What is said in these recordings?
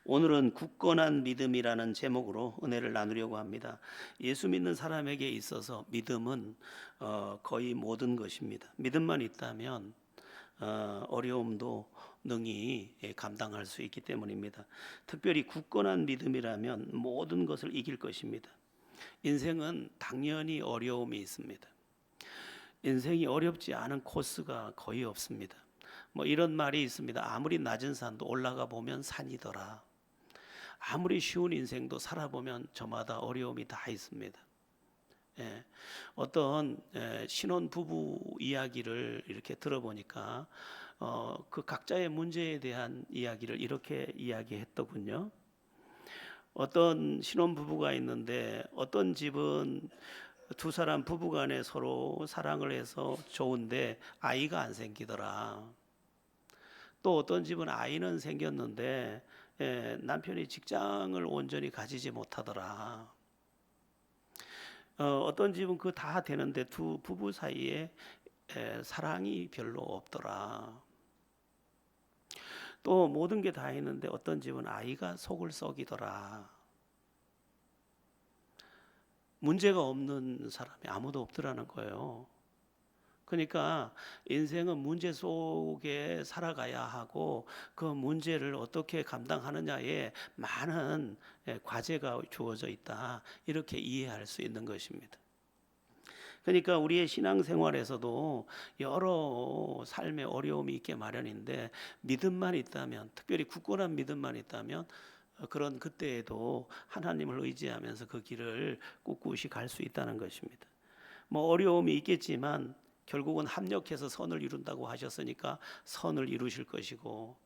오늘은 굳건한 믿음이라는 제목으로 은혜를 나누려고 합니다. 예수 믿는 사람에게 있어서 믿음은 거의 모든 것입니다. 믿음만 있다면 어려움도 능히 감당할 수 있기 때문입니다. 특별히 굳건한 믿음이라면 모든 것을 이길 것입니다. 인생은 당연히 어려움이 있습니다. 인생이 어렵지 않은 코스가 거의 없습니다. 뭐 이런 말이 있습니다. 아무리 낮은 산도 올라가 보면 산이더라. 아무리 쉬운 인생도 살아보면 저마다 어려움이 다 있습니다. 어떤 신혼 부부 이야기를 이렇게 들어보니까 그 각자의 문제에 대한 이야기를 이렇게 이야기했더군요. 어떤 신혼 부부가 있는데 어떤 집은 두 사람 부부간에 서로 사랑을 해서 좋은데 아이가 안 생기더라. 또 어떤 집은 아이는 생겼는데 남편이 직장을 온전히 가지지 못하더라. 어떤 집은 그 다 되는데 두 부부 사이에 사랑이 별로 없더라. 또 모든 게 다 있는데 어떤 집은 아이가 속을 썩이더라. 문제가 없는 사람이 아무도 없더라는 거예요. 그러니까 인생은 문제 속에 살아가야 하고 그 문제를 어떻게 감당하느냐에 많은 과제가 주어져 있다. 이렇게 이해할 수 있는 것입니다. 그러니까 우리의 신앙생활에서도 여러 삶의 어려움이 있게 마련인데 믿음만 있다면, 특별히 굳건한 믿음만 있다면 그런 그때에도 하나님을 의지하면서 그 길을 꿋꿋이 갈 수 있다는 것입니다. 뭐 어려움이 있겠지만 결국은 합력해서 선을 이룬다고 하셨으니까 선을 이루실 것이고,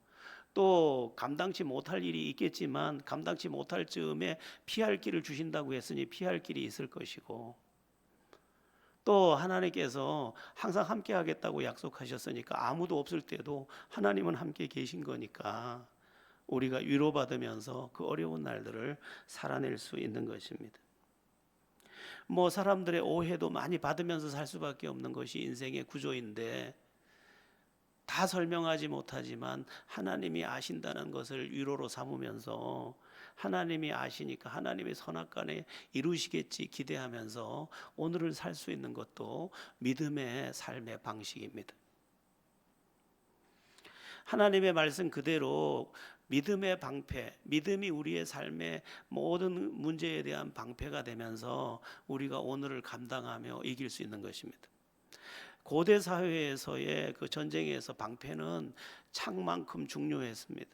또 감당치 못할 일이 있겠지만 감당치 못할 즈음에 피할 길을 주신다고 했으니 피할 길이 있을 것이고, 또 하나님께서 항상 함께 하겠다고 약속하셨으니까 아무도 없을 때도 하나님은 함께 계신 거니까 우리가 위로받으면서 그 어려운 날들을 살아낼 수 있는 것입니다. 뭐 사람들의 오해도 많이 받으면서 살 수밖에 없는 것이 인생의 구조인데, 다 설명하지 못하지만 하나님이 아신다는 것을 위로로 삼으면서 하나님이 아시니까 하나님의 선악간에 이루시겠지 기대하면서 오늘을 살 수 있는 것도 믿음의 삶의 방식입니다. 하나님의 말씀 그대로 믿음의 방패, 믿음이 우리의 삶의 모든 문제에 대한 방패가 되면서 우리가 오늘을 감당하며 이길 수 있는 것입니다. 고대 사회에서의 그 전쟁에서 방패는 창만큼 중요했습니다.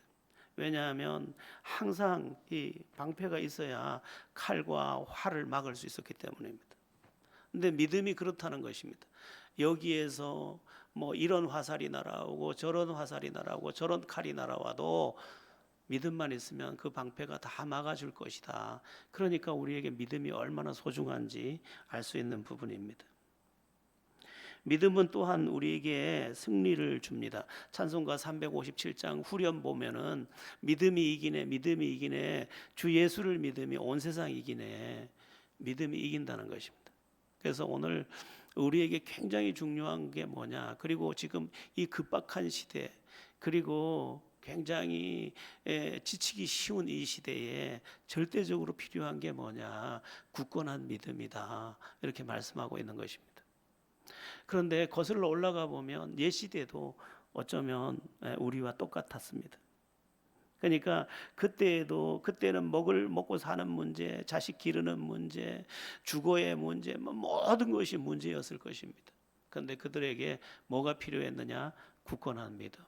왜냐하면 항상 이 방패가 있어야 칼과 활을 막을 수 있었기 때문입니다. 근데 믿음이 그렇다는 것입니다. 여기에서 뭐 이런 화살이 날아오고 저런 화살이 날아오고 저런 칼이 날아와도 믿음만 있으면 그 방패가 다 막아줄 것이다. 그러니까 우리에게 믿음이 얼마나 소중한지 알 수 있는 부분입니다. 믿음은 또한 우리에게 승리를 줍니다. 찬송가 357장 후렴 보면은 믿음이 이기네, 믿음이 이기네, 주 예수를 믿음이 온 세상 이기네, 믿음이 이긴다는 것입니다. 그래서 오늘 우리에게 굉장히 중요한 게 뭐냐, 그리고 지금 이 급박한 시대, 그리고 굉장히 지치기 쉬운 이 시대에 절대적으로 필요한 게 뭐냐, 굳건한 믿음이다, 이렇게 말씀하고 있는 것입니다. 그런데 거슬러 올라가 보면 옛 시대도 어쩌면 우리와 똑같았습니다. 그러니까 그때는 먹고 사는 문제, 자식 기르는 문제, 주거의 문제, 모든 것이 문제였을 것입니다. 그런데 그들에게 뭐가 필요했느냐? 굳건한 믿음.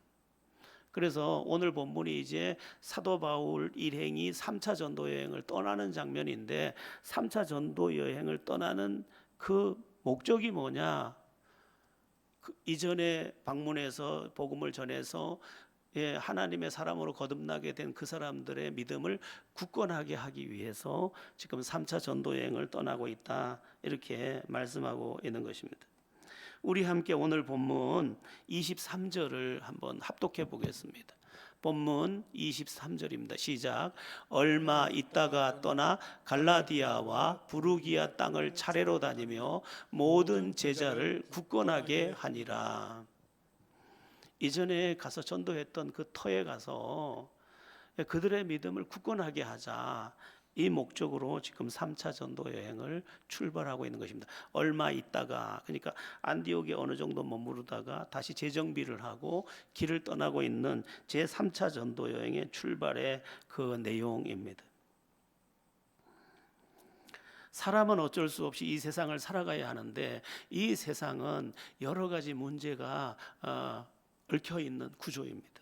그래서 오늘 본문이 이제 사도 바울 일행이 3차 전도 여행을 떠나는 장면인데, 3차 전도 여행을 떠나는 그 목적이 뭐냐? 이전에 방문해서 복음을 전해서 하나님의 사람으로 거듭나게 된 그 사람들의 믿음을 굳건하게 하기 위해서 지금 3차 전도 여행을 떠나고 있다, 이렇게 말씀하고 있는 것입니다. 우리 함께 오늘 본문 23절을 한번 합독해 보겠습니다. 본문 23절입니다. 시작. 얼마 있다가 떠나 갈라디아와 부르기아 땅을 차례로 다니며 모든 제자를 굳건하게 하니라. 이전에 가서 전도했던 그 터에 가서 그들의 믿음을 굳건하게 하자. 이 목적으로 지금 3차 전도 여행을 출발하고 있는 것입니다. 얼마 있다가, 그러니까 안디옥에 어느 정도 머무르다가 다시 재정비를 하고 길을 떠나고 있는 제3차 전도 여행의 출발의 그 내용입니다. 사람은 어쩔 수 없이 이 세상을 살아가야 하는데, 이 세상은 여러 가지 문제가 얽혀 있는 구조입니다.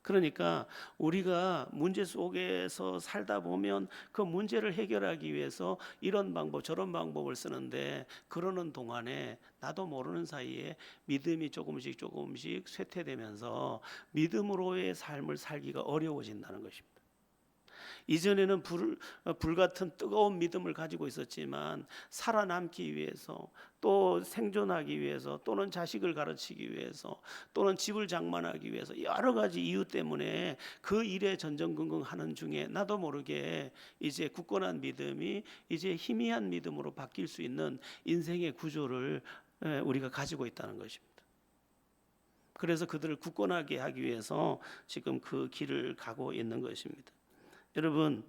그러니까 우리가 문제 속에서 살다 보면 그 문제를 해결하기 위해서 이런 방법 저런 방법을 쓰는데, 그러는 동안에 나도 모르는 사이에 믿음이 조금씩 쇠퇴되면서 믿음으로의 삶을 살기가 어려워진다는 것입니다. 이전에는 불같은 뜨거운 믿음을 가지고 있었지만 살아남기 위해서, 또 생존하기 위해서, 또는 자식을 가르치기 위해서, 또는 집을 장만하기 위해서 여러 가지 이유 때문에 그 일에 전전긍긍하는 중에 나도 모르게 이제 굳건한 믿음이 이제 희미한 믿음으로 바뀔 수 있는 인생의 구조를 우리가 가지고 있다는 것입니다. 그래서 그들을 굳건하게 하기 위해서 지금 그 길을 가고 있는 것입니다. 여러분,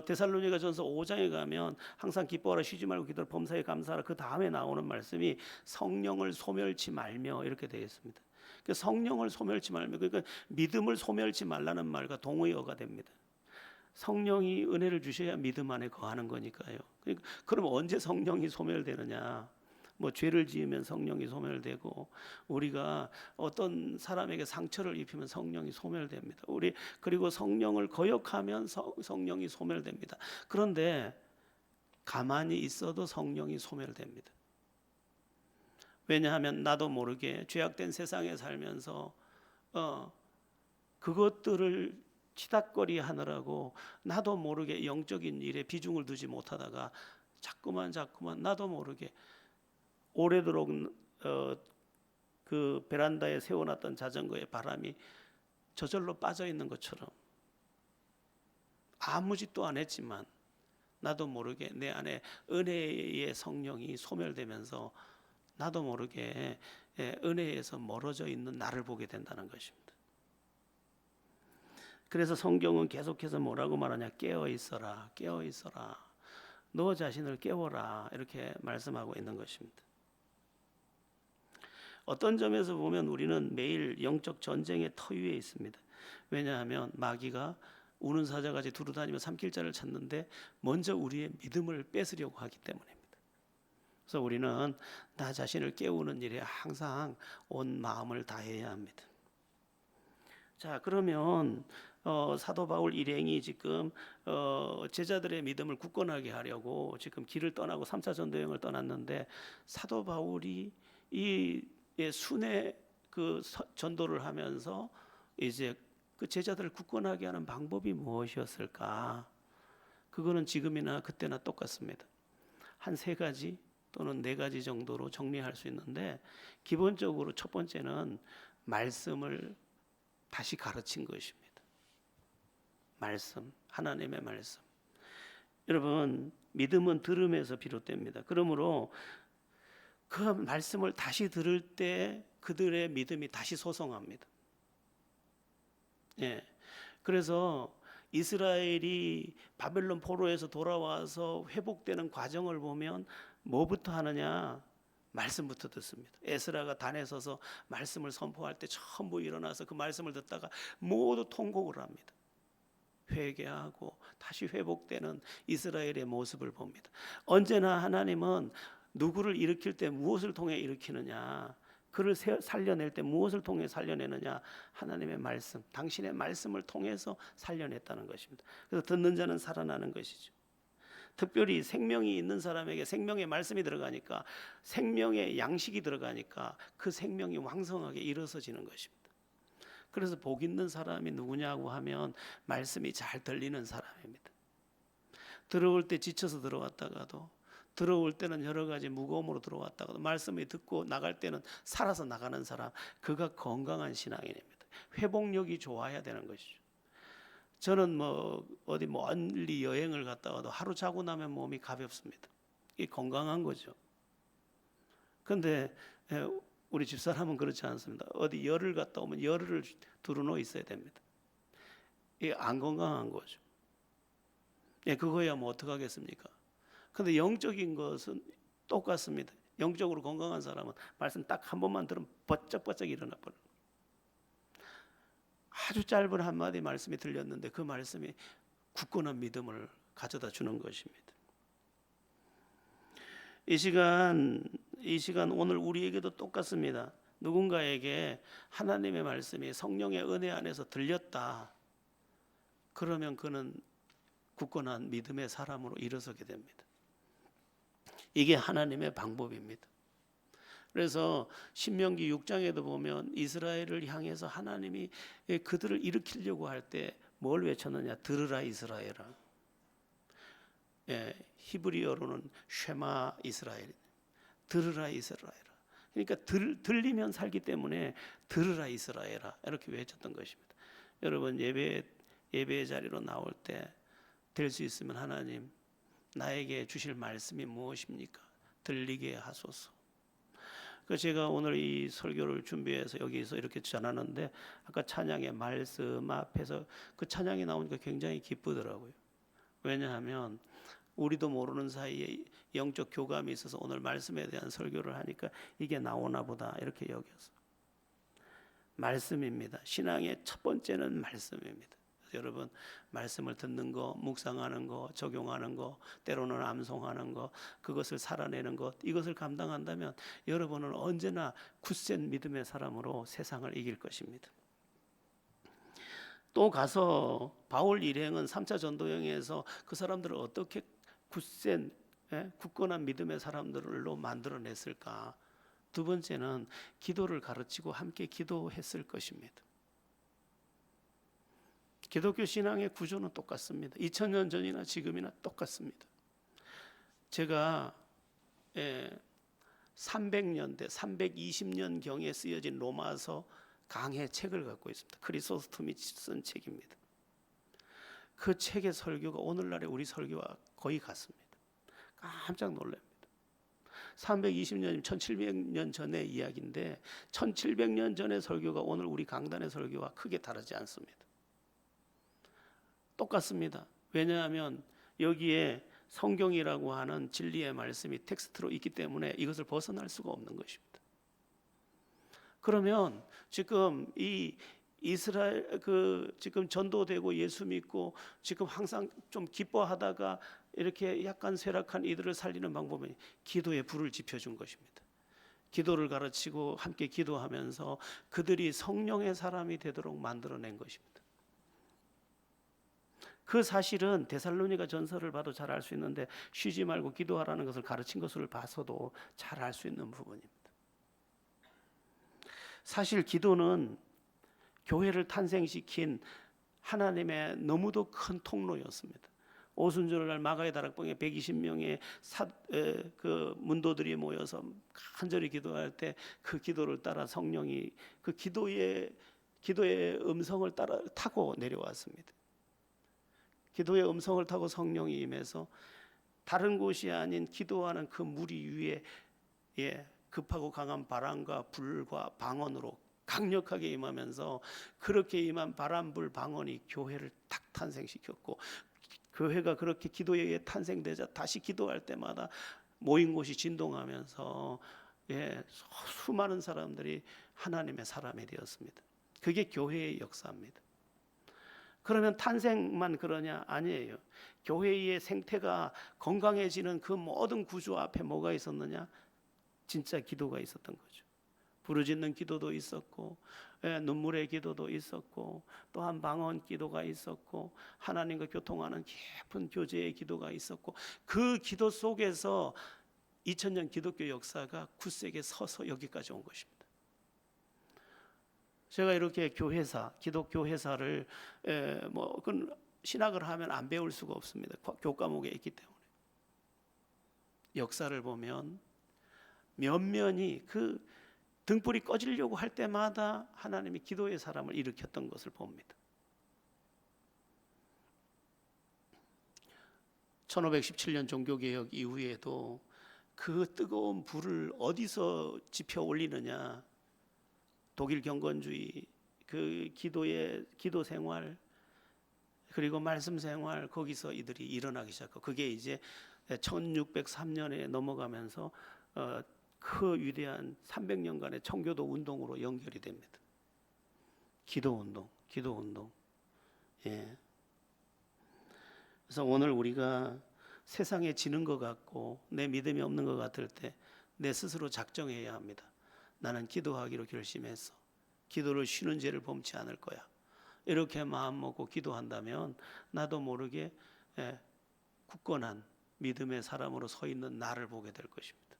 데살로니가전서 5장에 가면 항상 기뻐하라, 쉬지 말고 기도하라, 범사에 감사하라, 그 다음에 나오는 말씀이 성령을 소멸치 말며 이렇게 되어 있습니다. 그러니까 성령을 소멸치 말며, 그러니까 믿음을 소멸치 말라는 말과 동의어가 됩니다. 성령이 은혜를 주셔야 믿음 안에 거하는 거니까요. 그러니까 그럼 언제 성령이 소멸되느냐? 뭐 죄를 지으면 성령이 소멸되고, 우리가 어떤 사람에게 상처를 입히면 성령이 소멸됩니다. 그리고 성령을 거역하면 성령이 소멸됩니다. 그런데 가만히 있어도 성령이 소멸됩니다. 왜냐하면 나도 모르게 죄악된 세상에 살면서 그것들을 치닫거리 하느라고 나도 모르게 영적인 일에 비중을 두지 못하다가 자꾸만 나도 모르게 오래도록 그 베란다에 세워놨던 자전거에 바람이 저절로 빠져 있는 것처럼, 아무 짓도 안 했지만 나도 모르게 내 안에 은혜의 성령이 소멸되면서 나도 모르게 은혜에서 멀어져 있는 나를 보게 된다는 것입니다. 그래서 성경은 계속해서 뭐라고 말하냐? 깨어 있어라, 깨어 있어라, 너 자신을 깨워라, 이렇게 말씀하고 있는 것입니다. 어떤 점에서 보면 우리는 매일 영적 전쟁의 터 위에 있습니다. 왜냐하면 마귀가 우는 사자같이 두루다니며 삼킬자를 찾는데 먼저 우리의 믿음을 뺏으려고 하기 때문입니다. 그래서 우리는 나 자신을 깨우는 일에 항상 온 마음을 다해야 합니다. 자, 그러면 사도 바울 일행이 지금 제자들의 믿음을 굳건하게 하려고 지금 길을 떠나고 3차 전도 여행을 떠났는데, 사도 바울이 이 순회 그 전도를 하면서 이제 그 제자들을 굳건하게 하는 방법이 무엇이었을까? 그거는 지금이나 그때나 똑같습니다. 한 3가지 또는 4가지 정도로 정리할 수 있는데, 기본적으로 첫 번째는 말씀을 다시 가르친 것입니다. 말씀, 하나님의 말씀. 여러분, 믿음은 들음에서 비롯됩니다. 그러므로 그 말씀을 다시 들을 때 그들의 믿음이 다시 소성합니다. 예. 그래서 이스라엘이 바벨론 포로에서 돌아와서 회복되는 과정을 보면 뭐부터 하느냐? 말씀부터 듣습니다. 에스라가 단에 서서 말씀을 선포할 때 전부 일어나서 그 말씀을 듣다가 모두 통곡을 합니다. 회개하고 다시 회복되는 이스라엘의 모습을 봅니다. 언제나 하나님은 누구를 일으킬 때 무엇을 통해 일으키느냐, 그를 살려낼 때 무엇을 통해 살려내느냐? 하나님의 말씀, 당신의 말씀을 통해서 살려냈다는 것입니다. 그래서 듣는 자는 살아나는 것이죠. 특별히 생명이 있는 사람에게 생명의 말씀이 들어가니까, 생명의 양식이 들어가니까 그 생명이 왕성하게 일어서지는 것입니다. 그래서 복 있는 사람이 누구냐고 하면 말씀이 잘 들리는 사람입니다. 들어올 때 지쳐서 들어왔다가도, 들어올 때는 여러 가지 무거움으로 들어왔다가도 말씀을 듣고 나갈 때는 살아서 나가는 사람, 그가 건강한 신앙인입니다. 회복력이 좋아야 되는 것이죠. 저는 어디 멀리 여행을 갔다 와도 하루 자고 나면 몸이 가볍습니다. 이게 건강한 거죠. 그런데 우리 집사람은 그렇지 않습니다. 어디 열을 갔다 오면 열흘을 두루누워 있어야 됩니다. 이게 안 건강한 거죠. 예, 그거야 뭐 어떡하겠습니까? 근데 영적인 것은 똑같습니다. 영적으로 건강한 사람은 말씀 딱 한 번만 들으면 버쩍버쩍 일어나 버려요. 아주 짧은 한마디 말씀이 들렸는데 그 말씀이 굳건한 믿음을 가져다 주는 것입니다. 이 시간 오늘 우리에게도 똑같습니다. 누군가에게 하나님의 말씀이 성령의 은혜 안에서 들렸다. 그러면 그는 굳건한 믿음의 사람으로 일어서게 됩니다. 이게 하나님의 방법입니다. 그래서 신명기 6장에도 보면 이스라엘을 향해서 하나님이 그들을 일으키려고 할 때 뭘 외쳤느냐? 들으라 이스라엘아. 예, 히브리어로는 쉐마 이스라엘. 들으라 이스라엘아. 그러니까 들리면 살기 때문에 들으라 이스라엘아 이렇게 외쳤던 것입니다. 여러분 예배의 자리로 나올 때 될 수 있으면 하나님 나에게 주실 말씀이 무엇입니까? 들리게 하소서. 그 제가 오늘 이 설교를 준비해서 여기서 이렇게 전하는데 아까 찬양의 말씀 앞에서 그 찬양이 나오니까 굉장히 기쁘더라고요. 왜냐하면 우리도 모르는 사이에 영적 교감이 있어서 오늘 말씀에 대한 설교를 하니까 이게 나오나 보다 이렇게 여겨서 말씀입니다. 신앙의 첫 번째는 말씀입니다. 여러분 말씀을 듣는 거, 묵상하는 거, 적용하는 거, 때로는 암송하는 거, 그것을 살아내는 것, 이것을 감당한다면 여러분은 언제나 굳센 믿음의 사람으로 세상을 이길 것입니다. 또 가서 바울 일행은 3차 전도여행에서 그 사람들을 어떻게 굳센 굳건한 믿음의 사람들로 만들어냈을까? 두 번째는 기도를 가르치고 함께 기도했을 것입니다. 기독교 신앙의 구조는 똑같습니다. 2000년 전이나 지금이나 똑같습니다. 제가 300년대, 320년경에 쓰여진 로마서 강해 책을 갖고 있습니다. 크리소스톰이 쓴 책입니다. 그 책의 설교가 오늘날의 우리 설교와 거의 같습니다. 깜짝 놀랍니다. 320년, 1700년 전의 이야기인데 1700년 전의 설교가 오늘 우리 강단의 설교와 크게 다르지 않습니다. 똑같습니다. 왜냐하면 여기에 성경이라고 하는 진리의 말씀이 텍스트로 있기 때문에 이것을 벗어날 수가 없는 것입니다. 그러면 지금 이 이스라엘 지금 전도되고 예수 믿고 지금 항상 좀 기뻐하다가 이렇게 약간 쇠락한 이들을 살리는 방법은 기도에 불을 지펴준 것입니다. 기도를 가르치고 함께 기도하면서 그들이 성령의 사람이 되도록 만들어낸 것입니다. 그 사실은 데살로니가 전서를 봐도 잘 알 수 있는데 쉬지 말고 기도하라는 것을 가르친 것을 봐서도 잘 알 수 있는 부분입니다. 사실 기도는 교회를 탄생시킨 하나님의 너무도 큰 통로였습니다. 오순절날 마가의 다락방에 120명의 그 문도들이 모여서 간절히 기도할 때 그 기도를 따라 성령이 그 기도의 음성을 따라 타고 내려왔습니다. 기도의 음성을 타고 성령이 임해서 다른 곳이 아닌 기도하는 그 무리 위에 급하고 강한 바람과 불과 방언으로 강력하게 임하면서 그렇게 임한 바람, 불, 방언이 교회를 탁 탄생시켰고 교회가 그렇게 기도에 의해 탄생되자 다시 기도할 때마다 모인 곳이 진동하면서 수많은 사람들이 하나님의 사람이 되었습니다. 그게 교회의 역사입니다. 그러면 탄생만 그러냐? 아니에요. 교회의 생태가 건강해지는 그 모든 구조 앞에 뭐가 있었느냐? 진짜 기도가 있었던 거죠. 부르짖는 기도도 있었고 눈물의 기도도 있었고 또한 방언 기도가 있었고 하나님과 교통하는 깊은 교제의 기도가 있었고 그 기도 속에서 2000년 기독교 역사가 굳세게 서서 여기까지 온 것입니다. 제가 이렇게 기독교 회사를 신학을 하면 안 배울 수가 없습니다. 교과목에 있기 때문에. 역사를 보면 면면이 그 등불이 꺼지려고 할 때마다 하나님이 기도의 사람을 일으켰던 것을 봅니다. 1517년 종교개혁 이후에도 그 뜨거운 불을 어디서 지펴 올리느냐? 독일 경건주의, 그 기도 생활, 그리고 말씀 생활 거기서 이들이 일어나기 시작하고 그게 이제 1603년에 넘어가면서 그 위대한 300년간의 청교도 운동으로 연결이 됩니다. 기도 운동, 기도 운동. 예. 그래서 오늘 우리가 세상에 지는 것 같고 내 믿음이 없는 것 같을 때 내 스스로 작정해야 합니다. 나는 기도하기로 결심했어. 기도를 쉬는 죄를 범치 않을 거야. 이렇게 마음 먹고 기도한다면 나도 모르게 굳건한 믿음의 사람으로 서 있는 나를 보게 될 것입니다.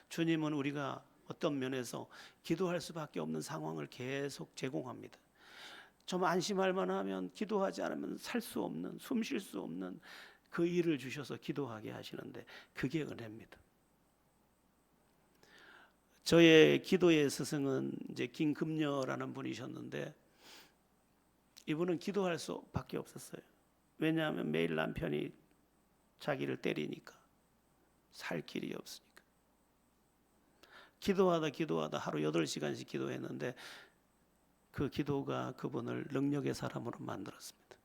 주님은 우리가 어떤 면에서 기도할 수밖에 없는 상황을 계속 제공합니다. 좀 안심할 만하면 기도하지 않으면 살 수 없는, 숨 쉴 수 없는 그 일을 주셔서 기도하게 하시는데 그게 은혜입니다. 저의 기도의 스승은 이제 김금녀라는 분이셨는데 이분은 기도할 수밖에 없었어요. 왜냐하면 매일 남편이 자기를 때리니까 살 길이 없으니까. 기도하다 하루 8시간씩 기도했는데 그 기도가 그분을 능력의 사람으로 만들었습니다.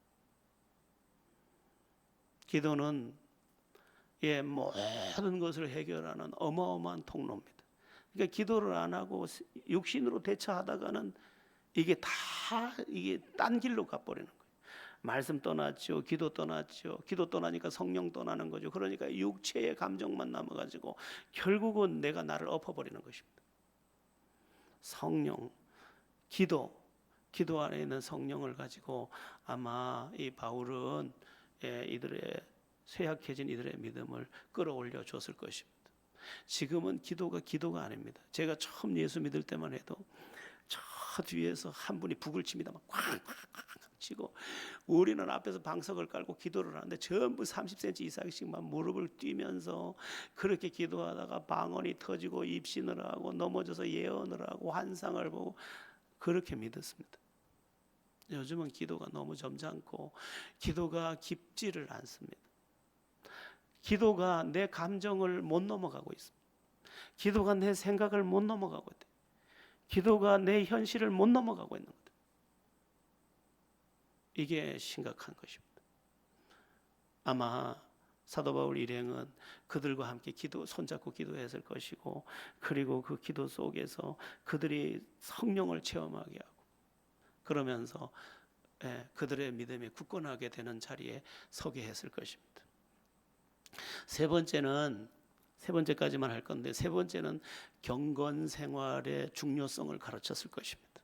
기도는 모든 것을 해결하는 어마어마한 통로입니다. 그러니까 기도를 안 하고 육신으로 대처하다가는 이게 딴 길로 가버리는 거예요. 말씀 떠났죠. 기도 떠났죠. 기도 떠나니까 성령 떠나는 거죠. 그러니까 육체의 감정만 남아가지고 결국은 내가 나를 엎어버리는 것입니다. 성령, 기도 안에 있는 성령을 가지고 아마 이 바울은 이들의 쇠약해진 이들의 믿음을 끌어올려 줬을 것입니다. 지금은 기도가 아닙니다. 제가 처음 예수 믿을 때만 해도 저 뒤에서 한 분이 북을 칩니다. 막 쾅쾅쾅 치고 우리는 앞에서 방석을 깔고 기도를 하는데 전부 30cm 이상씩만 무릎을 뛰면서 그렇게 기도하다가 방언이 터지고 입신을 하고 넘어져서 예언을 하고 환상을 보고 그렇게 믿었습니다. 요즘은 기도가 너무 점잖고 기도가 깊지를 않습니다. 기도가 내 감정을 못 넘어가고 있습니다. 기도가 내 생각을 못 넘어가고 있다. 기도가 내 현실을 못 넘어가고 있는 거다. 이게 심각한 것입니다. 아마 사도 바울 일행은 그들과 함께 손잡고 기도했을 것이고 그리고 그 기도 속에서 그들이 성령을 체험하게 하고 그러면서 그들의 믿음이 굳건하게 되는 자리에 서게 했을 것입니다. 세 번째까지만 할 건데 세 번째는 경건 생활의 중요성을 가르쳤을 것입니다.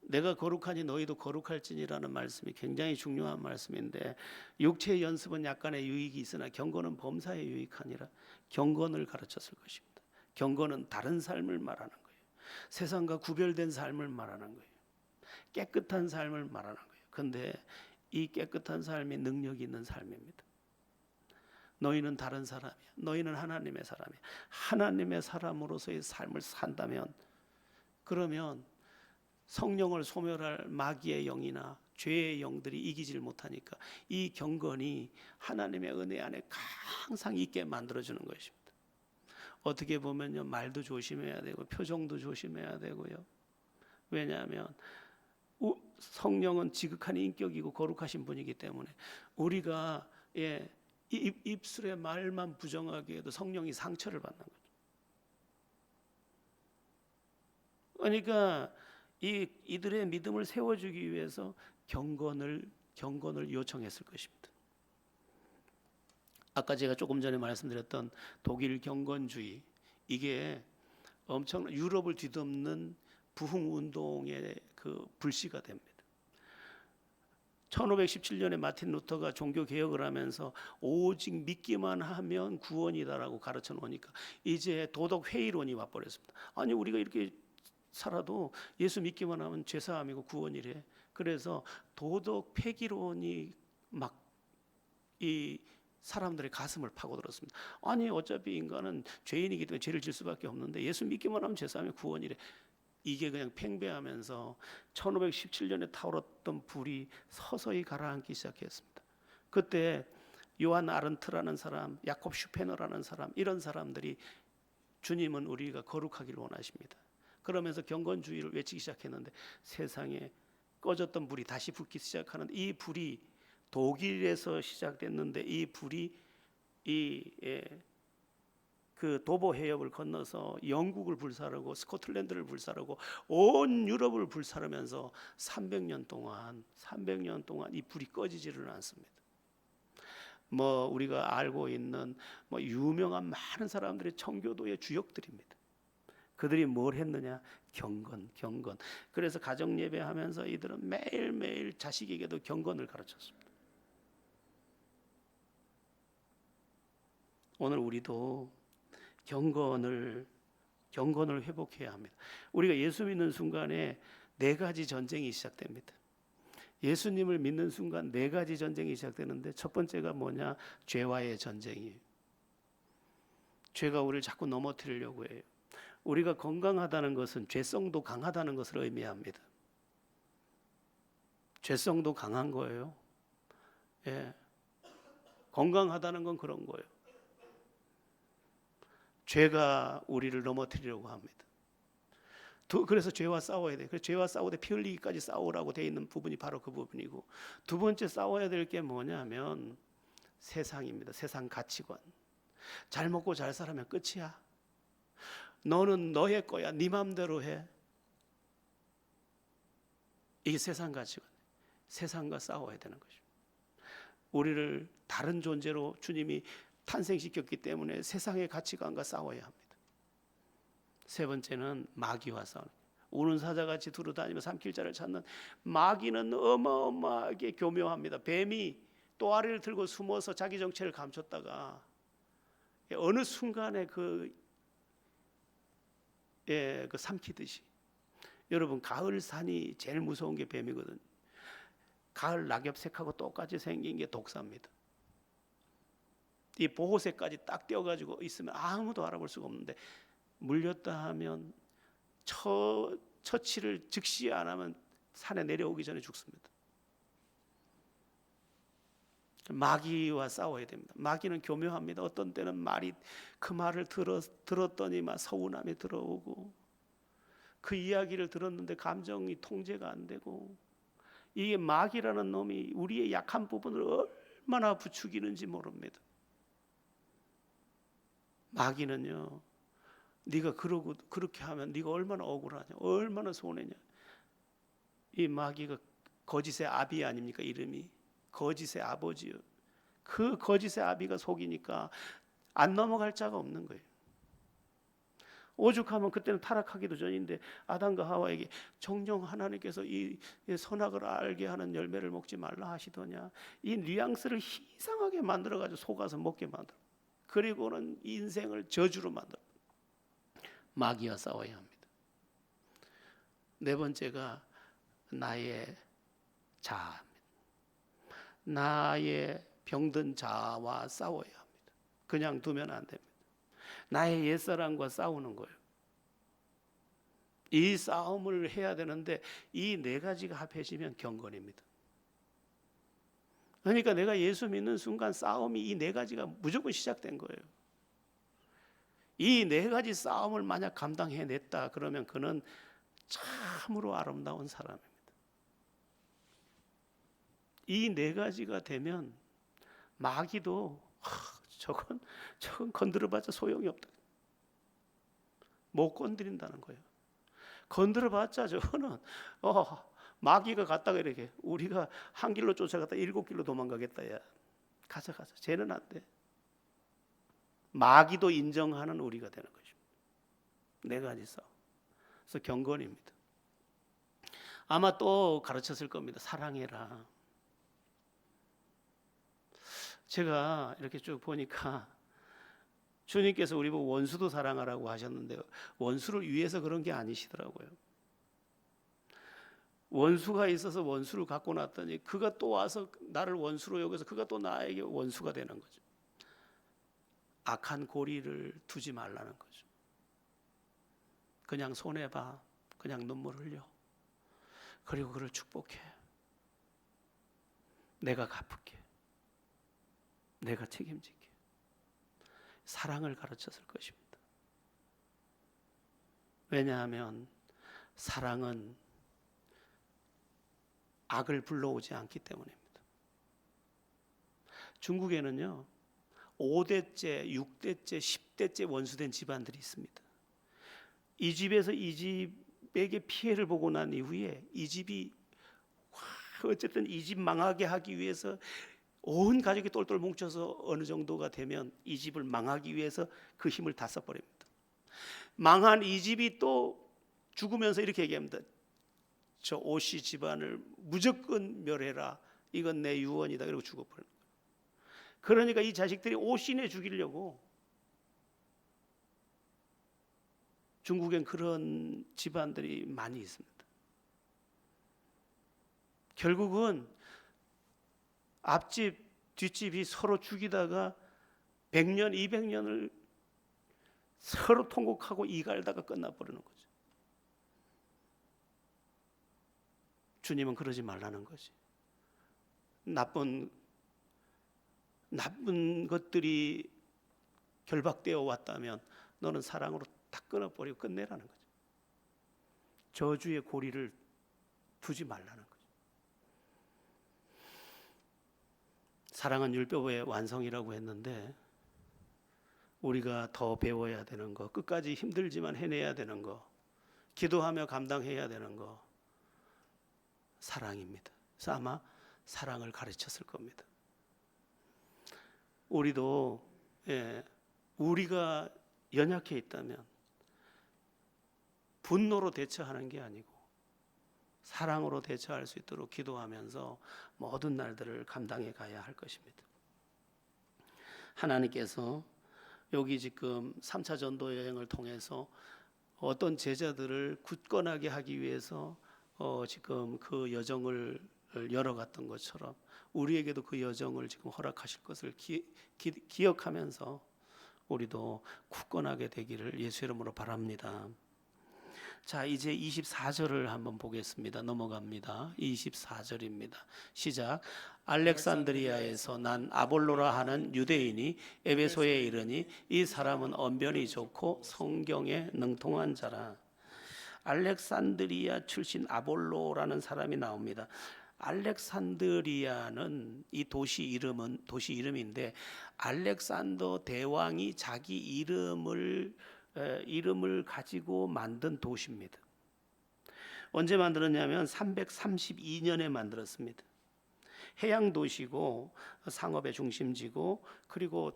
내가 거룩하니 너희도 거룩할지니라는 말씀이 굉장히 중요한 말씀인데 육체의 연습은 약간의 유익이 있으나 경건은 범사에 유익하니라. 경건을 가르쳤을 것입니다. 경건은 다른 삶을 말하는 거예요. 세상과 구별된 삶을 말하는 거예요. 깨끗한 삶을 말하는 거예요. 그런데 이 깨끗한 삶이 능력이 있는 삶입니다. 너희는 다른 사람이야. 너희는 하나님의 사람이야. 하나님의 사람으로서의 삶을 산다면 그러면 성령을 소멸할 마귀의 영이나 죄의 영들이 이기질 못하니까 이 경건이 하나님의 은혜 안에 항상 있게 만들어주는 것입니다. 어떻게 보면요, 말도 조심해야 되고 표정도 조심해야 되고요. 왜냐하면 성령은 지극한 인격이고 거룩하신 분이기 때문에 우리가 입술의 말만 부정하게 해도 성령이 상처를 받는 거죠. 그러니까 이들의 믿음을 세워주기 위해서 경건을 요청했을 것입니다. 아까 제가 조금 전에 말씀드렸던 독일 경건주의, 이게 엄청 유럽을 뒤덮는 부흥 운동의 그 불씨가 됩니다. 1517년에 마틴 루터가 종교 개혁을 하면서 오직 믿기만 하면 구원이다라고 가르쳐 놓으니까 이제 도덕 회의론이 와버렸습니다. 아니 우리가 이렇게 살아도 예수 믿기만 하면 죄사함이고 구원이래. 그래서 도덕 폐기론이 막 이 사람들의 가슴을 파고들었습니다. 아니 어차피 인간은 죄인이기 때문에 죄를 질 수밖에 없는데 예수 믿기만 하면 죄사함이 구원이래. 이게 그냥 팽배하면서 1517년에 타오르던 불이 서서히 가라앉기 시작했습니다. 그때 요한 아른트라는 사람, 야콥 슈페너라는 사람, 이런 사람들이 주님은 우리가 거룩하기를 원하십니다. 그러면서 경건주의를 외치기 시작했는데 세상에 꺼졌던 불이 다시 붙기 시작하는, 이 불이 독일에서 시작됐는데 이 불이 그 도보 해협을 건너서 영국을 불사르고 스코틀랜드를 불사르고 온 유럽을 불사르면서 300년 동안 이 불이 꺼지지를 않습니다. 뭐 우리가 알고 있는 뭐 유명한 많은 사람들의 청교도의 주역들입니다. 그들이 뭘 했느냐? 경건. 그래서 가정 예배하면서 이들은 매일매일 자식에게도 경건을 가르쳤습니다. 오늘 우리도 경건을 회복해야 합니다. 우리가 예수 믿는 순간에 4가지 전쟁이 시작됩니다. 예수님을 믿는 순간 4가지 전쟁이 시작되는데, 첫 번째가 뭐냐? 죄와의 전쟁이에요. 죄가 우리를 자꾸 넘어뜨리려고 해요. 우리가 건강하다는 것은 죄성도 강하다는 것을 의미합니다. 죄성도 강한 거예요. 예. 건강하다는 건 그런 거예요. 죄가 우리를 넘어뜨리려고 합니다. 그래서 죄와 싸워야 돼. 그래서 죄와 싸우되 피 흘리기까지 싸우라고 돼 있는 부분이 바로 그 부분이고, 두 번째 싸워야 될 게 뭐냐면 세상입니다. 세상 가치관. 잘 먹고 잘 살면 끝이야. 너는 너의 거야. 네 마음대로 해. 이게 세상 가치관. 세상과 싸워야 되는 것입니다. 우리를 다른 존재로 주님이 탄생시켰기 때문에 세상의 가치관과 싸워야 합니다. 세 번째는 마귀와 싸우는, 우는 사자같이 두루다니며 삼킬 자를 찾는 마귀는 어마어마하게 교묘합니다. 뱀이 또아리를 들고 숨어서 자기 정체를 감췄다가 어느 순간에 그 삼키듯이, 여러분 가을 산이 제일 무서운 게 뱀이거든요. 가을 낙엽색하고 똑같이 생긴 게 독사입니다. 이 보호색까지 딱 떼어가지고 있으면 아무도 알아볼 수가 없는데, 물렸다 하면 처치를 즉시 안 하면 산에 내려오기 전에 죽습니다. 마귀와 싸워야 됩니다. 마귀는 교묘합니다. 어떤 때는 그 말을 들었더니 막 서운함이 들어오고, 그 이야기를 들었는데 감정이 통제가 안 되고, 이게 마귀라는 놈이 우리의 약한 부분을 얼마나 부추기는지 모릅니다. 마귀는요, 네가 그렇게 하면 네가 얼마나 억울하냐, 얼마나 손해냐. 이 마귀가 거짓의 아비 아닙니까? 이름이 거짓의 아버지요. 그 거짓의 아비가 속이니까 안 넘어갈 자가 없는 거예요. 오죽하면 그때는 타락하기도 전인데 아담과 하와에게 정녕 하나님께서 이 선악을 알게 하는 열매를 먹지 말라 하시더냐. 이 뉘앙스를 희상하게 만들어가지고 속아서 먹게 만들어. 그리고는 인생을 저주로 만들어. 마귀와 싸워야 합니다. 네 번째가 나의 자아입니다. 나의 병든 자아와 싸워야 합니다. 그냥 두면 안 됩니다. 나의 옛사람과 싸우는 거예요. 이 싸움을 해야 되는데 이 4가지가 합해지면 경건입니다. 그러니까 내가 예수 믿는 순간 싸움이 이 4가지가 무조건 시작된 거예요. 이 4가지 싸움을 만약 감당해냈다 그러면 그는 참으로 아름다운 사람입니다. 이 4가지가 되면 마귀도 저건 건드려봤자 소용이 없다. 못 건드린다는 거예요. 건드려봤자 저거는 마귀가 갔다가 이렇게 우리가 한 길로 쫓아갔다 7길로 도망가겠다. 야, 가자. 쟤는 안 돼. 마귀도 인정하는 우리가 되는 것입니다. 4가지 싸움. 그래서 경건입니다. 아마 또 가르쳤을 겁니다. 사랑해라. 제가 이렇게 쭉 보니까 주님께서 우리 보고 원수도 사랑하라고 하셨는데 원수를 위해서 그런 게 아니시더라고요. 원수가 있어서 원수를 갖고 났더니 그가 또 와서 나를 원수로 여겨서 그가 또 나에게 원수가 되는 거죠. 악한 고리를 두지 말라는 거죠. 그냥 손해봐. 그냥 눈물 흘려. 그리고 그를 축복해. 내가 갚을게. 내가 책임질게. 사랑을 가르쳤을 것입니다. 왜냐하면 사랑은 악을 불러오지 않기 때문입니다. 중국에는요 5대째, 6대째, 10대째 원수된 집안들이 있습니다. 이 집에서 이 집에게 피해를 보고 난 이후에 이 집이 어쨌든 이 집 망하게 하기 위해서 온 가족이 똘똘 뭉쳐서 어느 정도가 되면 이 집을 망하기 위해서 그 힘을 다 써버립니다. 망한 이 집이 또 죽으면서 이렇게 얘기합니다. 저 오씨 집안을 무조건 멸해라. 이건 내 유언이다. 이러고 죽어버려요. 그러니까 이 자식들이 오씨네 죽이려고. 중국엔 그런 집안들이 많이 있습니다. 결국은 앞집 뒷집이 서로 죽이다가 100년 200년을 서로 통곡하고 이갈다가 끝나버리는 거죠. 주님은 그러지 말라는 거지. 나쁜 것들이 결박되어 왔다면 너는 사랑으로 다 끊어버리고 끝내라는 거죠. 저주의 고리를 두지 말라는 거죠. 사랑은 율법의 완성이라고 했는데 우리가 더 배워야 되는 거, 끝까지 힘들지만 해내야 되는 거, 기도하며 감당해야 되는 거 사랑입니다. 그래서 아마 사랑을 가르쳤을 겁니다. 우리도 우리가 연약해 있다면 분노로 대처하는 게 아니고 사랑으로 대처할 수 있도록 기도하면서 모든 날들을 감당해 가야 할 것입니다. 하나님께서 여기 지금 3차 전도 여행을 통해서 어떤 제자들을 굳건하게 하기 위해서 지금 그 여정을 열어갔던 것처럼 우리에게도 그 여정을 지금 허락하실 것을 기억하면서 우리도 굳건하게 되기를 예수 이름으로 바랍니다. 자, 이제 24절을 한번 보겠습니다. 넘어갑니다. 24절입니다. 시작. 알렉산드리아에서 난 아볼로라 하는 유대인이 에베소에 이르니 이 사람은 언변이 좋고 성경에 능통한 자라. 알렉산드리아 출신 아볼로라는 사람이 나옵니다. 알렉산드리아는 이 도시 이름인데 알렉산더 대왕이 자기 이름을 가지고 만든 도시입니다. 언제 만들었냐면 332년에 만들었습니다. 해양 도시고 상업의 중심지고 그리고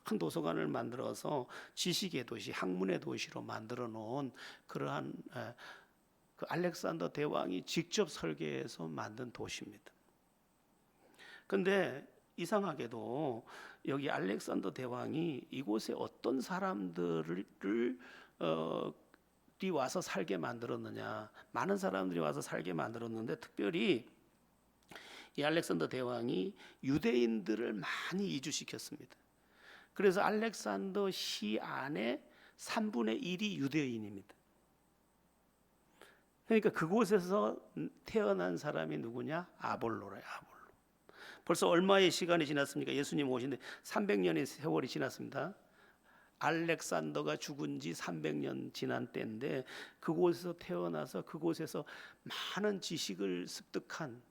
큰 도서관을 만들어서 지식의 도시, 학문의 도시로 만들어 놓은 그러한 그 알렉산더 대왕이 직접 설계해서 만든 도시입니다. 그런데 이상하게도 여기 알렉산더 대왕이 이곳에 어떤 사람들을 와서 살게 만들었느냐? 많은 사람들이 와서 살게 만들었는데 특별히 이 알렉산더 대왕이 유대인들을 많이 이주시켰습니다. 그래서 알렉산더 시 안에 3분의 1이 유대인입니다. 그러니까 그곳에서 태어난 사람이 누구냐? 아볼로래요. 아볼로. 벌써 얼마의 시간이 지났습니까? 예수님 오신 데 300년의 세월이 지났습니다. 알렉산더가 죽은 지 300년 지난 때인데 그곳에서 태어나서 그곳에서 많은 지식을 습득한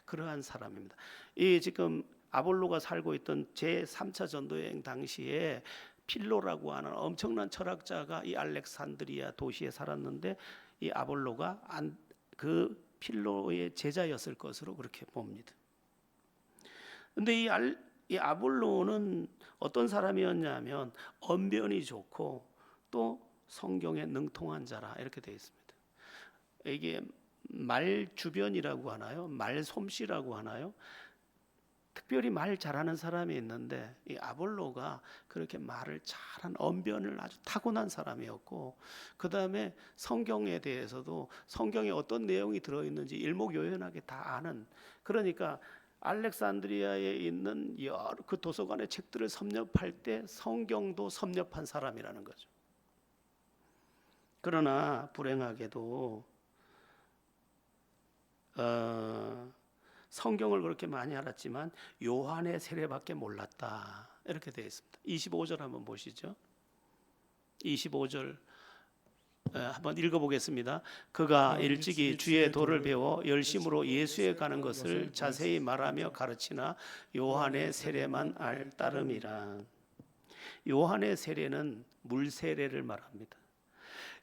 그러한 사람입니다. 이 지금 아볼로가 살고 있던 제3차 전도여행 당시에 필로라고 하는 엄청난 철학자가 이 알렉산드리아 도시에 살았는데 이 아볼로가 그 필로의 제자였을 것으로 그렇게 봅니다. 그런데 이 아볼로는 어떤 사람이었냐면 언변이 좋고 또 성경에 능통한 자라 이렇게 되어 있습니다. 이게 말주변이라고 하나요? 말솜씨라고 하나요? 특별히 말 잘하는 사람이 있는데 이 아볼로가 그렇게 말을 잘한 언변을 아주 타고난 사람이었고 그 다음에 성경에 대해서도 성경에 어떤 내용이 들어있는지 일목요연하게 다 아는 그러니까 알렉산드리아에 있는 여러 그 도서관의 책들을 섭렵할 때 성경도 섭렵한 사람이라는 거죠. 그러나 불행하게도 성경을 그렇게 많이 알았지만 요한의 세례밖에 몰랐다 이렇게 되어 있습니다. 25절 한번 보시죠. 25절 한번 읽어보겠습니다. 그가 일찍이 주의 도를 배워 열심으로 예수에 가는 것을 자세히 말하며 가르치나 요한의 세례만 따름이라. 요한의 세례는 물 세례를 말합니다.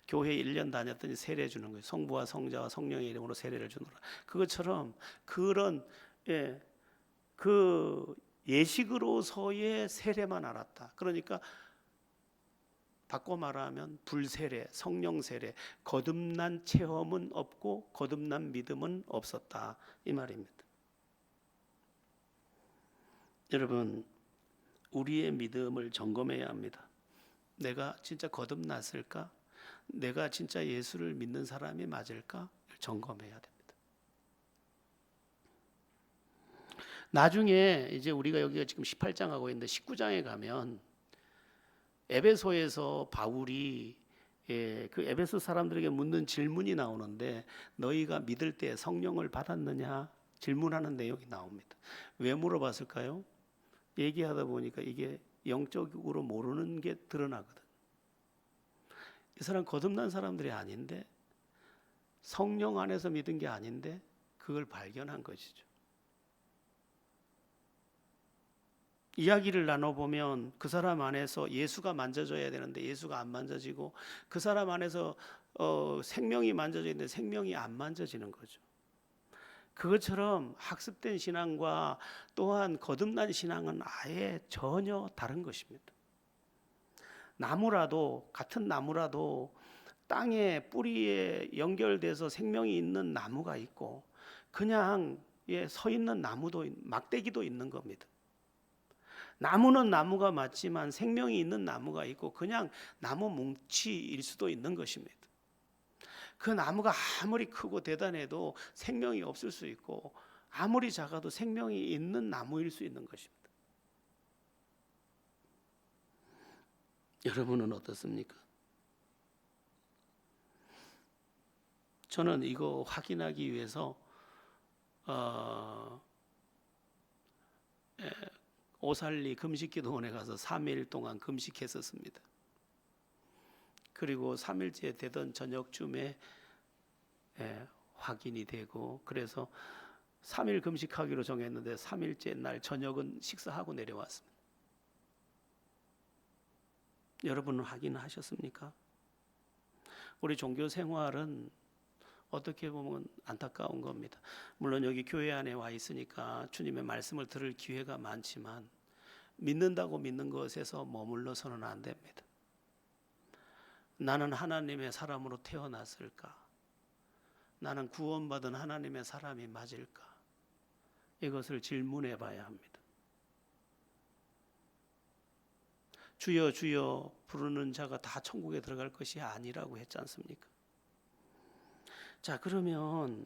교회 1년 다녔더니 세례 주는 거예요. 성부와 성자와 성령의 이름으로 세례를 주노라. 그것처럼 그런 그 예식으로서의 세례만 알았다. 그러니까 바꿔 말하면 불세례, 성령 세례, 거듭난 체험은 없고 거듭난 믿음은 없었다 이 말입니다. 여러분, 우리의 믿음을 점검해야 합니다. 내가 진짜 거듭났을까? 내가 진짜 예수를 믿는 사람이 맞을까? 점검해야 됩니다. 나중에 이제 우리가 여기가 지금 18장 하고 있는데 19장에 가면 에베소에서 바울이 그 에베소 사람들에게 묻는 질문이 나오는데 너희가 믿을 때 성령을 받았느냐 질문하는 내용이 나옵니다. 왜 물어봤을까요? 얘기하다 보니까 이게 영적으로 모르는 게 드러나거든. 이 사람 거듭난 사람들이 아닌데 성령 안에서 믿은 게 아닌데 그걸 발견한 것이죠. 이야기를 나눠보면 그 사람 안에서 예수가 만져져야 되는데 예수가 안 만져지고 그 사람 안에서 생명이 만져져 있는데 생명이 안 만져지는 거죠. 그것처럼 학습된 신앙과 또한 거듭난 신앙은 아예 전혀 다른 것입니다. 나무라도 같은 나무라도 땅의 뿌리에 연결돼서 생명이 있는 나무가 있고 그냥 서 있는 나무도 막대기도 있는 겁니다. 나무는 나무가 맞지만 생명이 있는 나무가 있고 그냥 나무 뭉치일 수도 있는 것입니다. 그 나무가 아무리 크고 대단해도 생명이 없을 수 있고 아무리 작아도 생명이 있는 나무일 수 있는 것입니다. 여러분은 어떻습니까? 저는 이거 확인하기 위해서 오살리 금식기도원에 가서 3일 동안 금식했었습니다. 그리고 3일째 되던 저녁쯤에 확인이 되고 그래서 3일 금식하기로 정했는데 3일째 날 저녁은 식사하고 내려왔습니다. 여러분은 확인하셨습니까? 우리 종교 생활은 어떻게 보면 안타까운 겁니다. 물론 여기 교회 안에 와 있으니까 주님의 말씀을 들을 기회가 많지만 믿는다고 믿는 것에서 머물러서는 안 됩니다. 나는 하나님의 사람으로 태어났을까? 나는 구원받은 하나님의 사람이 맞을까? 이것을 질문해 봐야 합니다. 주여 주여 부르는 자가 다 천국에 들어갈 것이 아니라고 했지 않습니까? 자, 그러면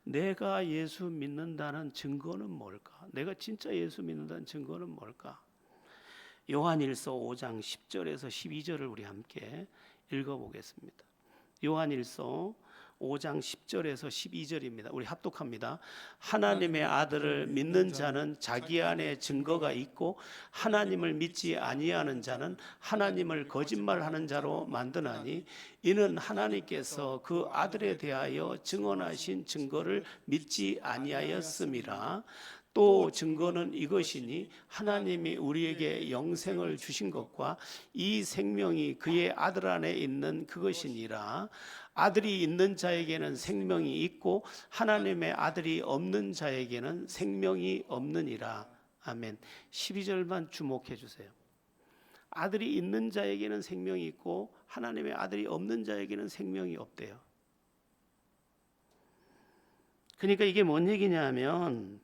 내가 예수 믿는다는 증거는 뭘까? 내가 진짜 예수 믿는다는 증거는 뭘까? 요한일서 5장 10절에서 12절을 우리 함께 읽어보겠습니다. 요한일서 5장 10절에서 12절입니다. 우리 합독합니다. 하나님의 아들을 믿는 자는 자기 안에 증거가 있고 하나님을 믿지 아니하는 자는 하나님을 거짓말하는 자로 만드나니 이는 하나님께서 그 아들에 대하여 증언하신 증거를 믿지 아니하였음이라. 또 증거는 이것이니 하나님이 우리에게 영생을 주신 것과 이 생명이 그의 아들 안에 있는 그것이니라. 아들이 있는 자에게는 생명이 있고 하나님의 아들이 없는 자에게는 생명이 없느니라. 아멘. 12절만 주목해 주세요. 아들이 있는 자에게는 생명이 있고 하나님의 아들이 없는 자에게는 생명이 없대요. 그러니까 이게 뭔 얘기냐면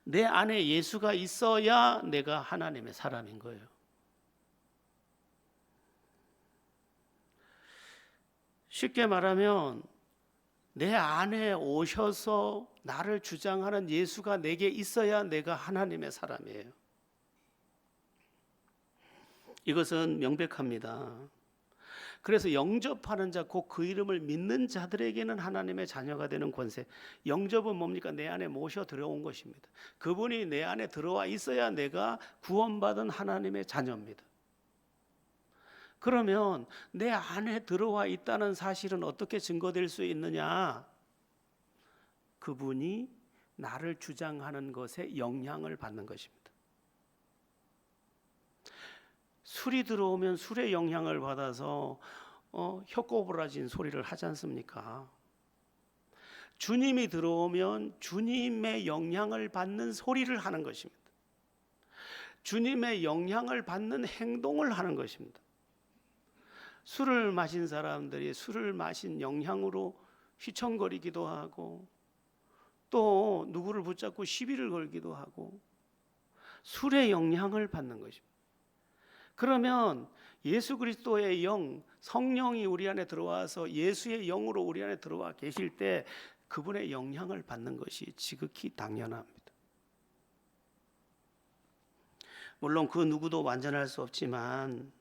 내 안에 예수가 있어야 내가 하나님의 사람인 거예요. 쉽게 말하면 내 안에 오셔서 나를 주장하는 예수가 내게 있어야 내가 하나님의 사람이에요. 이것은 명백합니다. 그래서 영접하는 자, 곧 그 이름을 믿는 자들에게는 하나님의 자녀가 되는 권세. 영접은 뭡니까? 내 안에 모셔 들어온 것입니다. 그분이 내 안에 들어와 있어야 내가 구원받은 하나님의 자녀입니다. 그러면 내 안에 들어와 있다는 사실은 어떻게 증거될 수 있느냐? 그분이 나를 주장하는 것에 영향을 받는 것입니다. 술이 들어오면 술의 영향을 받아서 혀꼬부라진 소리를 하지 않습니까? 주님이 들어오면 주님의 영향을 받는 소리를 하는 것입니다. 주님의 영향을 받는 행동을 하는 것입니다. 술을 마신 사람들이 술을 마신 영향으로 휘청거리기도 하고 또 누구를 붙잡고 시비를 걸기도 하고 술의 영향을 받는 것입니다. 그러면 예수 그리스도의 영, 성령이 우리 안에 들어와서 예수의 영으로 우리 안에 들어와 계실 때 그분의 영향을 받는 것이 지극히 당연합니다. 물론 그 누구도 완전할 수 없지만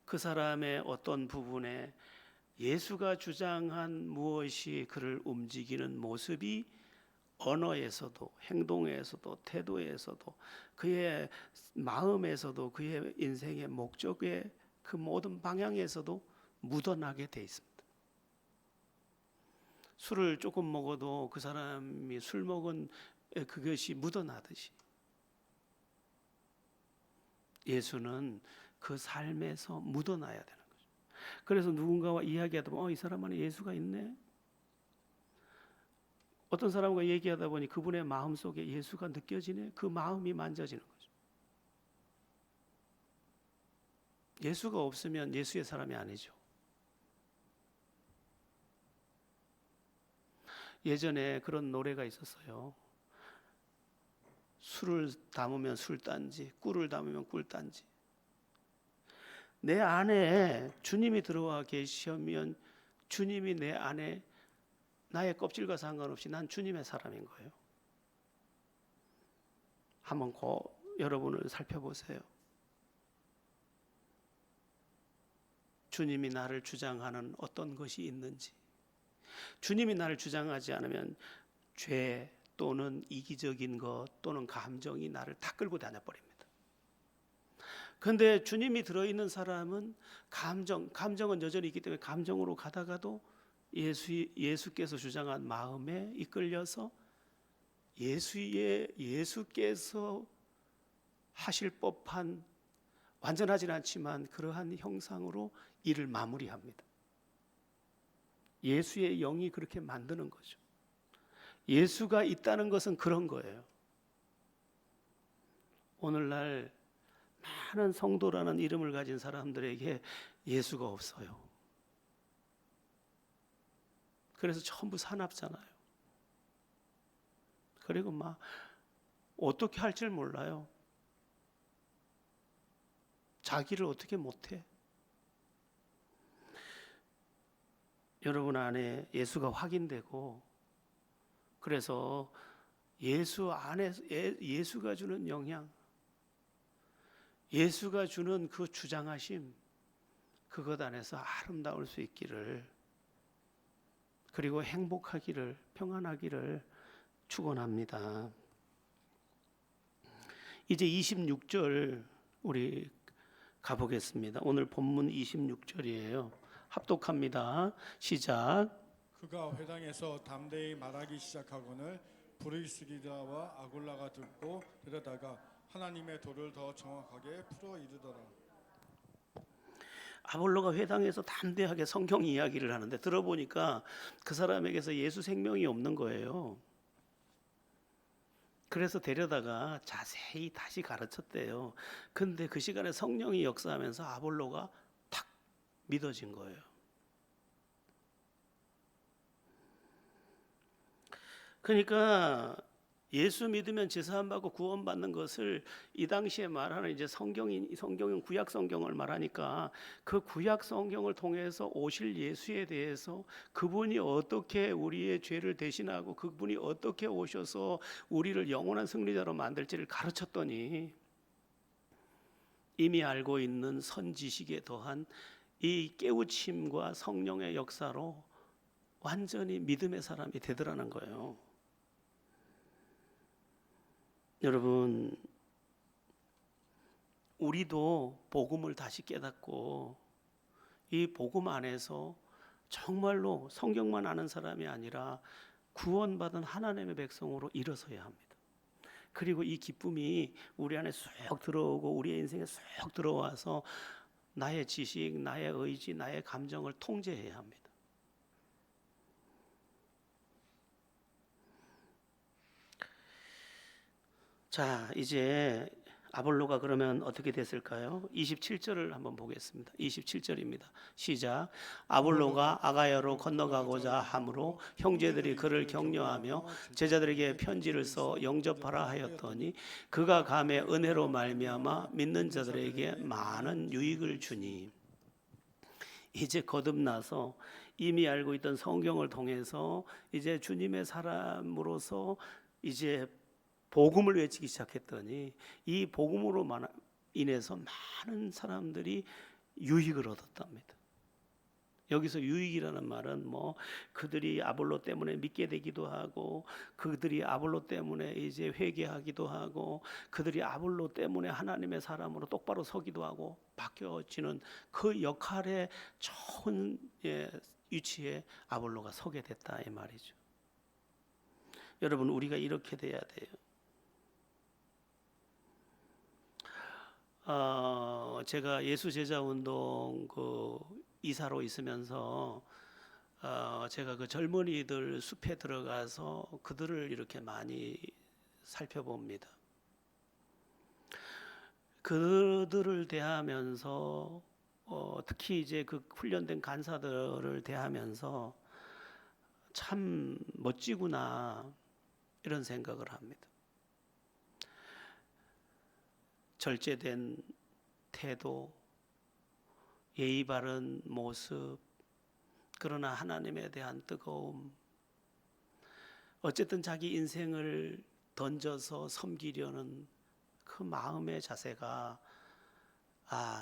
그 사람의 어떤 부분에 예수가 주장한 무엇이 그를 움직이는 모습이 언어에서도 행동에서도 태도에서도 그의 마음에서도 그의 인생의 목적의 그 모든 방향에서도 묻어나게 돼 있습니다. 술을 조금 먹어도 그 사람이 술 먹은 그것이 묻어나듯이 예수는 그 삶에서 묻어나야 되는 거죠. 그래서 누군가와 이야기하다 보면 이 사람 안에 예수가 있네. 어떤 사람과 얘기하다 보니 그분의 마음 속에 예수가 느껴지네. 그 마음이 만져지는 거죠. 예수가 없으면 예수의 사람이 아니죠. 예전에 그런 노래가 있었어요. 술을 담으면 술단지, 꿀을 담으면 꿀단지. 내 안에 주님이 들어와 계시면 주님이 내 안에 나의 껍질과 상관없이 난 주님의 사람인 거예요. 한번 여러분을 살펴보세요. 주님이 나를 주장하는 어떤 것이 있는지. 주님이 나를 주장하지 않으면 죄 또는 이기적인 것 또는 감정이 나를 다 끌고 다녀버립니다. 그런데 주님이 들어있는 사람은 감정은 여전히 있기 때문에 감정으로 가다가도 예수께서 주장한 마음에 이끌려서 예수께서 하실 법한 완전하진 않지만 그러한 형상으로 일을 마무리합니다. 예수의 영이 그렇게 만드는 거죠. 예수가 있다는 것은 그런 거예요. 오늘날 많은 성도라는 이름을 가진 사람들에게 예수가 없어요. 그래서 전부 사납잖아요. 그리고 막 어떻게 할 줄 몰라요. 자기를 어떻게 못해. 여러분 안에 예수가 확인되고 그래서 예수 안에서 예수가 주는 영향, 예수가 주는 그 주장하심, 그것 안에서 아름다울 수 있기를, 그리고 행복하기를, 평안하기를 축원합니다. 이제 26절 우리 가보겠습니다. 오늘 본문 26절이에요. 합독합니다. 시작. 그가 회당에서 담대히 말하기 시작하거늘 브리스기다와 아굴라가 듣고 들여다가 하나님의 도를 더 정확하게 풀어 이르더라. 아볼로가 회당에서 담대하게 성경 이야기를 하는데 들어보니까 그 사람에게서 예수 생명이 없는 거예요. 그래서 데려다가 자세히 다시 가르쳤대요. 근데 그 시간에 성령이 역사하면서 아볼로가 탁 믿어진 거예요. 그러니까 예수 믿으면 제사함 받고 구원받는 것을 이 당시에 말하는 이제 성경은 구약 성경을 말하니까 그 구약 성경을 통해서 오실 예수에 대해서 그분이 어떻게 우리의 죄를 대신하고 그분이 어떻게 오셔서 우리를 영원한 승리자로 만들지를 가르쳤더니 이미 알고 있는 선지식에 더한 이 깨우침과 성령의 역사로 완전히 믿음의 사람이 되더라는 거예요. 여러분, 우리도 복음을 다시 깨닫고 이 복음 안에서 정말로 성경만 아는 사람이 아니라 구원받은 하나님의 백성으로 일어서야 합니다. 그리고 이 기쁨이 우리 안에 쏙 들어오고 우리의 인생에 쏙 들어와서 나의 지식, 나의 의지, 나의 감정을 통제해야 합니다. 자, 이제 아볼로가 그러면 어떻게 됐을까요? 27절을 한번 보겠습니다. 27절입니다. 시작. 아볼로가 아가야로 건너가고자 함으로 형제들이 그를 격려하며 제자들에게 편지를 써 영접하라 하였더니 그가 감에 은혜로 말미암아 믿는 자들에게 많은 유익을 주니. 이제 거듭나서 이미 알고 있던 성경을 통해서 이제 주님의 사람으로서 이제 복음을 외치기 시작했더니 이 복음으로 인해서 많은 사람들이 유익을 얻었답니다. 여기서 유익이라는 말은 뭐 그들이 아볼로 때문에 믿게 되기도 하고 그들이 아볼로 때문에 이제 회개하기도 하고 그들이 아볼로 때문에 하나님의 사람으로 똑바로 서기도 하고 바뀌어지는 그 역할에 좋은 위치에 아볼로가 서게 됐다 이 말이죠. 여러분 우리가 이렇게 돼야 돼요. 제가 예수제자운동 그 이사로 있으면서 제가 그 젊은이들 숲에 들어가서 그들을 이렇게 많이 살펴봅니다. 그들을 대하면서 특히 이제 그 훈련된 간사들을 대하면서 참 멋지구나 이런 생각을 합니다. 절제된 태도, 예의 바른 모습, 그러나 하나님에 대한 뜨거움, 어쨌든 자기 인생을 던져서 섬기려는 그 마음의 자세가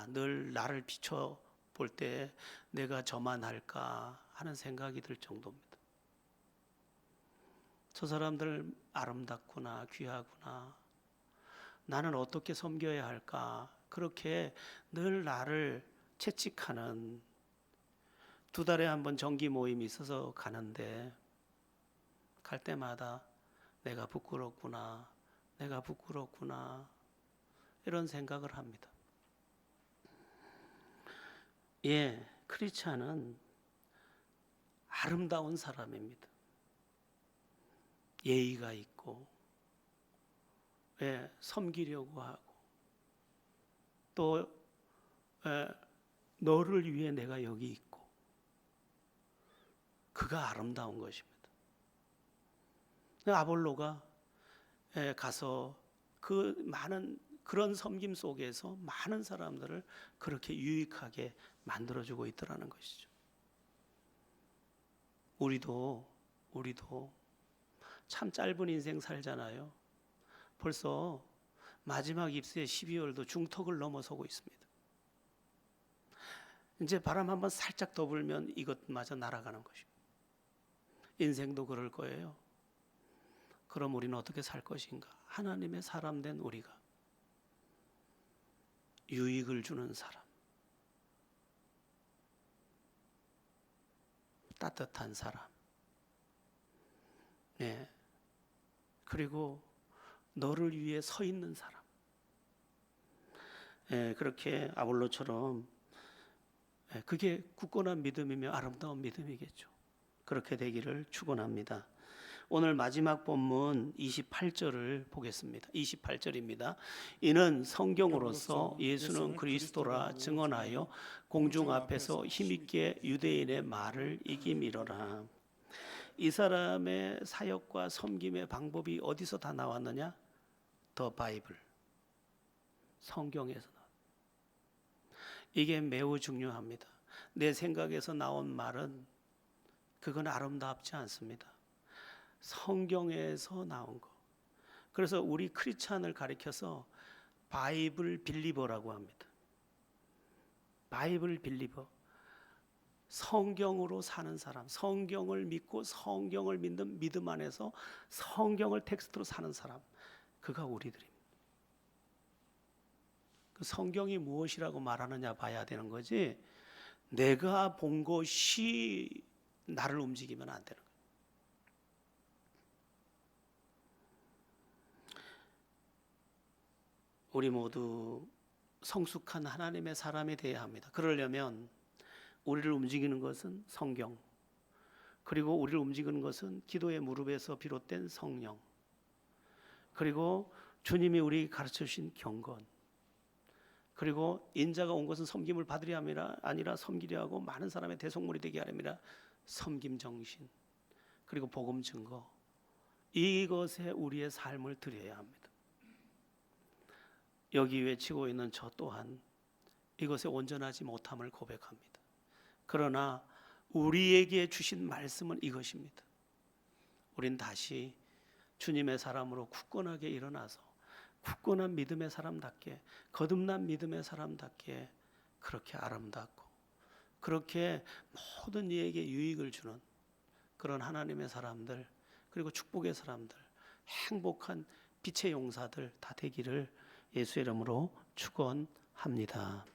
늘 나를 비춰볼 때 내가 저만 할까 하는 생각이 들 정도입니다. 저 사람들 아름답구나, 귀하구나. 나는 어떻게 섬겨야 할까? 그렇게 늘 나를 채찍하는 2달에 한 번 정기 모임이 있어서 가는데 갈 때마다 내가 부끄럽구나, 내가 부끄럽구나 이런 생각을 합니다. 크리스찬은 아름다운 사람입니다. 예의가 있고 섬기려고 하고 또 너를 위해 내가 여기 있고 그가 아름다운 것입니다. 아볼로가 가서 그 많은 그런 섬김 속에서 많은 사람들을 그렇게 유익하게 만들어주고 있더라는 것이죠. 우리도 참 짧은 인생 살잖아요. 벌써 마지막 잎새의 12월도 중턱을 넘어서고 있습니다. 이제 바람 한번 살짝 더 불면 이것마저 날아가는 것입니다. 인생도 그럴 거예요. 그럼 우리는 어떻게 살 것인가? 하나님의 사람 된 우리가 유익을 주는 사람, 따뜻한 사람, 그리고 너를 위해 서 있는 사람. 그렇게 아볼로처럼 그게 굳건한 믿음이며 아름다운 믿음이겠죠. 그렇게 되기를 축원합니다. 오늘 마지막 본문 28절을 보겠습니다. 28절입니다. 이는 성경으로서 예수는 그리스도라 증언하여 공중 앞에서 힘있게 유대인의 말을 이기미러라. 이 사람의 사역과 섬김의 방법이 어디서 다 나왔느냐? 더 바이블, 성경에서 나왔다. 이게 매우 중요합니다. 내 생각에서 나온 말은 그건 아름답지 않습니다. 성경에서 나온 거. 그래서 우리 크리스찬을 가리켜서 바이블 빌리버라고 합니다. 바이블 빌리버. 성경으로 사는 사람, 성경을 믿고 성경을 믿는 믿음 안에서 성경을 텍스트로 사는 사람, 그가 우리들입니다. 그 성경이 무엇이라고 말하느냐 봐야 되는 거지. 내가 본 것이 나를 움직이면 안 되는 거예요. 우리 모두 성숙한 하나님의 사람이 되어야 합니다. 그러려면 우리를 움직이는 것은 성경, 그리고 우리를 움직이는 것은 기도의 무릎에서 비롯된 성령, 그리고 주님이 우리 가르쳐 주신 경건, 그리고 인자가 온 것은 섬김을 받으려 아니라 섬기려 하고 많은 사람의 대속물이 되게 하려니라 섬김 정신, 그리고 복음 증거, 이것에 우리의 삶을 드려야 합니다. 여기 외치고 있는 저 또한 이것에 온전하지 못함을 고백합니다. 그러나 우리에게 주신 말씀은 이것입니다. 우린 다시 주님의 사람으로 굳건하게 일어나서 굳건한 믿음의 사람답게, 거듭난 믿음의 사람답게 그렇게 아름답고 그렇게 모든 이에게 유익을 주는 그런 하나님의 사람들, 그리고 축복의 사람들, 행복한 빛의 용사들 다 되기를 예수의 이름으로 축원합니다.